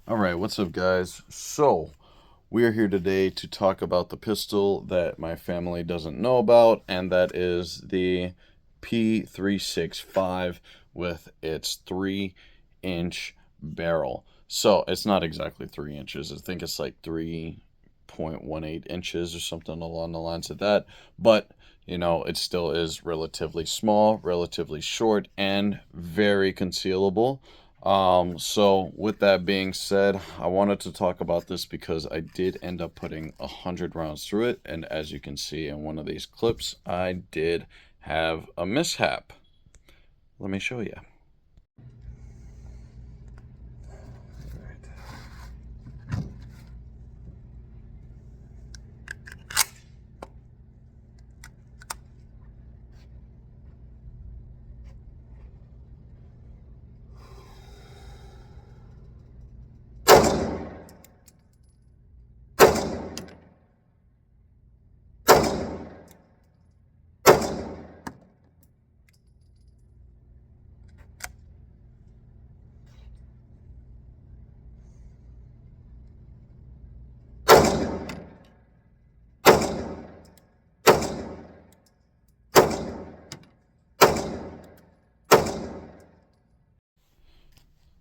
All right, what's up, guys? So, we are here today to talk about the pistol that my family doesn't know about, and that is the P365 with its 3-inch barrel. So, it's not exactly 3 inches, I think it's like 3.18 inches or something along the lines of that, but it still is relatively small, relatively short, and very concealable. So with that being said, I wanted to talk about this because I did end up putting 100 rounds through it, and as you can see in one of these clips, I did have a mishap. Let me show you.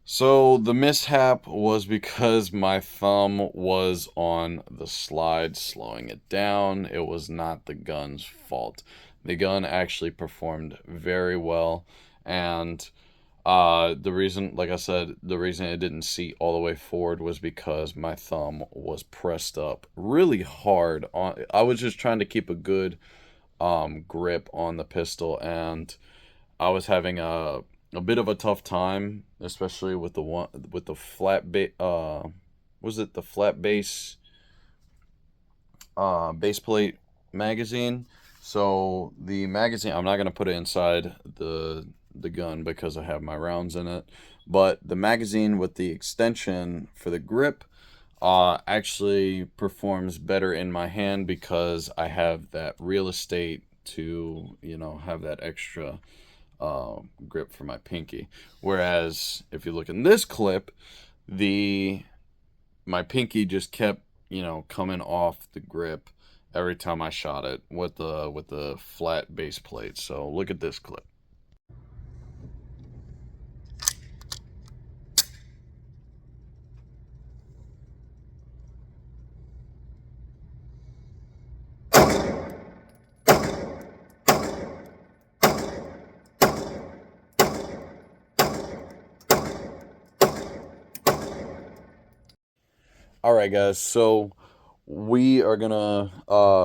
So the mishap was because my thumb was on the slide slowing it down. It was not the gun's fault. The gun actually performed very well, and the reason, like I said, the reason it didn't seat all the way forward was because my thumb was pressed up really hard on. I was just trying to keep a good grip on the pistol, and I was having a bit of a tough time, especially with the flat base. Was it the flat base plate magazine? So the magazine, I'm not gonna put it inside the gun because I have my rounds in it, but the magazine with the extension for the grip actually performs better in my hand because I have that real estate to have that extra grip for my pinky. Whereas if you look in this clip, the my pinky just kept coming off the grip every time I shot it with the flat base plate. So look at this clip. All right, guys. So we are gonna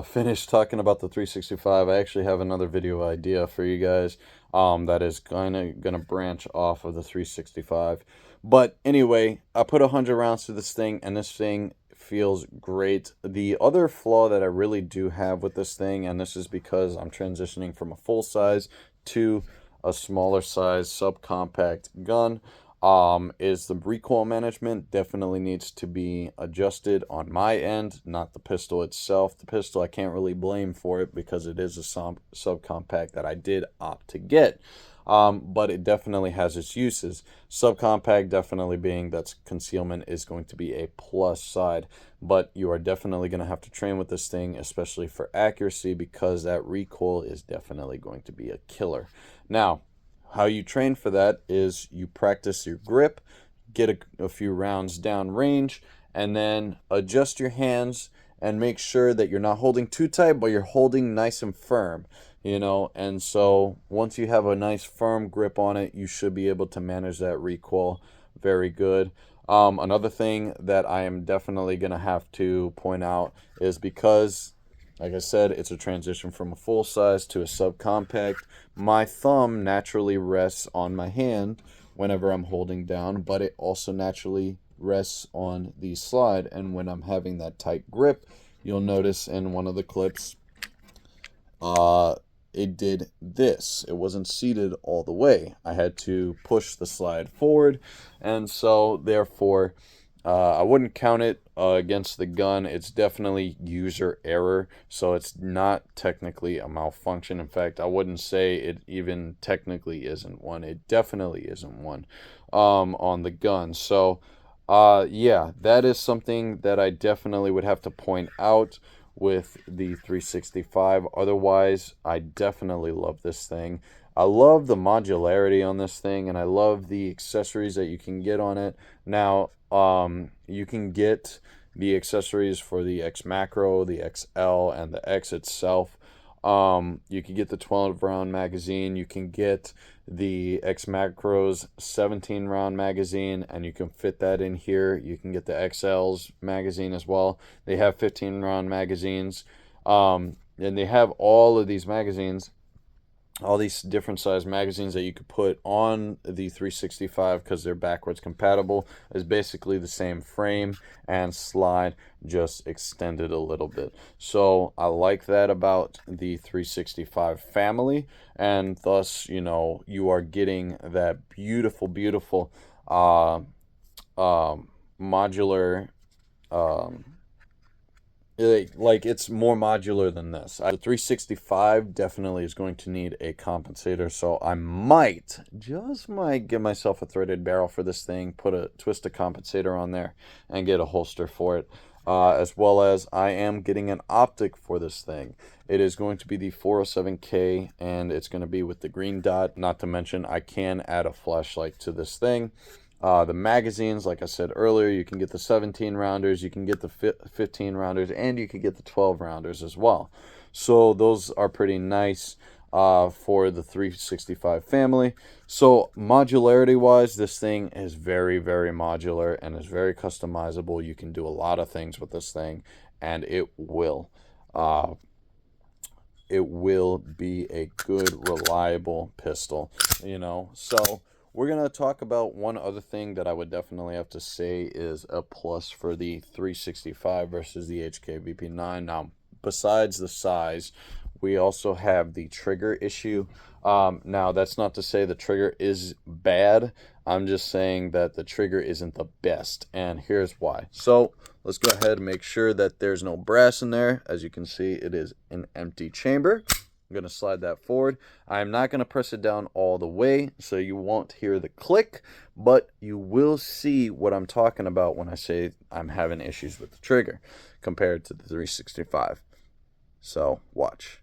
finish talking about the 365. I actually have another video idea for you guys. That is kind of gonna branch off of the 365. But anyway, I put 100 rounds to this thing, and this thing feels great. The other flaw that I really do have with this thing, and this is because I'm transitioning from a full size to a smaller size subcompact gun, is the recoil management definitely needs to be adjusted on my end, not the pistol itself. The pistol I can't really blame for it because it is a subcompact that I did opt to get. But it definitely has its uses. Subcompact definitely being that concealment is going to be a plus side, but you are definitely going to have to train with this thing, especially for accuracy, because that recoil is definitely going to be a killer. Now, how you train for that is you practice your grip, get a few rounds down range, and then adjust your hands and make sure that you're not holding too tight, but you're holding nice and firm, And so once you have a nice firm grip on it, you should be able to manage that recoil very good. Another thing that I am definitely going to have to point out is because, like I said, it's a transition from a full size to a subcompact. My thumb naturally rests on my hand whenever I'm holding down, but it also naturally rests on the slide. And when I'm having that tight grip, you'll notice in one of the clips, it did this. It wasn't seated all the way. I had to push the slide forward, and so therefore, I wouldn't count it against the gun. It's definitely user error, so it's not technically a malfunction. In fact, I wouldn't say it even technically isn't one. It definitely isn't one on the gun. So Yeah, that is something that I definitely would have to point out with the 365. Otherwise, I definitely love this thing. I love the modularity on this thing, and I love the accessories that you can get on it. Now, you can get the accessories for the X Macro, the XL, and the X itself. You can get the 12 round magazine. You can get the X Macros 17 round magazine, and you can fit that in here. You can get the XL's magazine as well. They have 15 round magazines. And they have all of these magazines, all these different size magazines that you could put on the 365 because they're backwards compatible. Is basically the same frame and slide, just extended a little bit. So I like that about the 365 family, and thus, you know, you are getting that beautiful uh, modular, um, like it's more modular than this. The 365 definitely is going to need a compensator, so I might, just might, give myself a threaded barrel for this thing, put a twist a compensator on there, and get a holster for it. As well as I am getting an optic for this thing. It is going to be the 407K, and it's going to be with the green dot. Not to mention, I can add a flashlight to this thing. The magazines, like I said earlier, you can get the 17 rounders, you can get the 15 rounders, and you can get the 12 rounders as well. So those are pretty nice for the 365 family. So modularity wise, this thing is very modular and is very customizable. You can do a lot of things with this thing, and uh, it will be a good, reliable pistol, you know. So we're going to talk about one other thing that I would definitely have to say is a plus for the 365 versus the HK VP9. Now, besides the size, we also have the trigger issue. Now, that's not to say the trigger is bad. I'm just saying that the trigger isn't the best, and here's why. So let's go ahead and make sure that there's no brass in there. As you can see, it is an empty chamber. I'm going to slide that forward. I'm not going to press it down all the way, so you won't hear the click, but you will see what I'm talking about when I say I'm having issues with the trigger compared to the 365. So watch.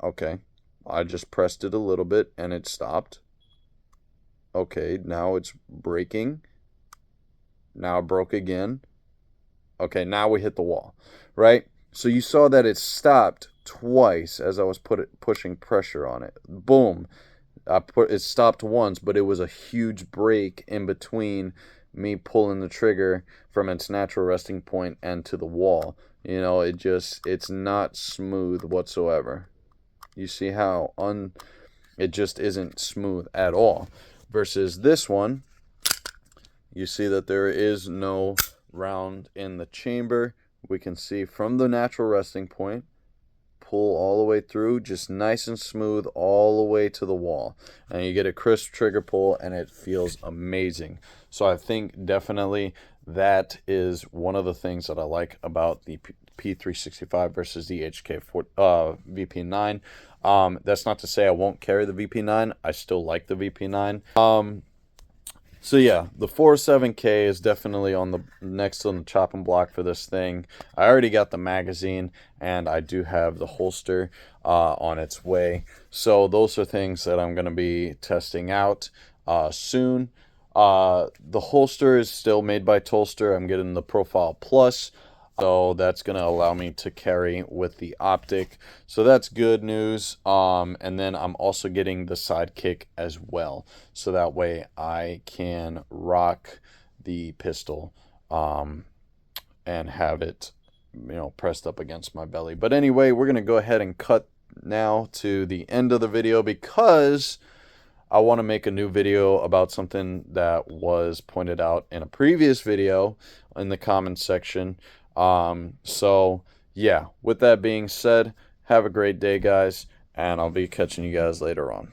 Okay, I just pressed it a little bit and it stopped. Okay, now it's breaking. Now it broke again. Okay, now we hit the wall, right? So you saw that it stopped twice as I was pushing pressure on it. Boom. It stopped once, but it was a huge break in between me pulling the trigger from its natural resting point and to the wall. You know, it's not smooth whatsoever. You see how it just isn't smooth at all. Versus this one, you see that there is no round in the chamber. We can see from the natural resting point, pull all the way through, just nice and smooth all the way to the wall. And you get a crisp trigger pull, and it feels amazing. So I think definitely that is one of the things that I like about the P365 versus the HK VP9. That's not to say I won't carry the VP9. I still like the VP9. So yeah, the 407K is definitely on the next on the chopping block for this thing. I already got the magazine, and I do have the holster on its way. So those are things that I'm going to be testing out soon. The holster is still made by Tolster. I'm getting the Profile Plus. So that's going to allow me to carry with the optic. So that's good news. And then I'm also getting the Sidekick as well. So that way I can rock the pistol and have it, you know, pressed up against my belly. But anyway, we're going to go ahead and cut now to the end of the video because I want to make a new video about something that was pointed out in a previous video in the comments section. So yeah, with that being said, have a great day, guys, and I'll be catching you guys later on.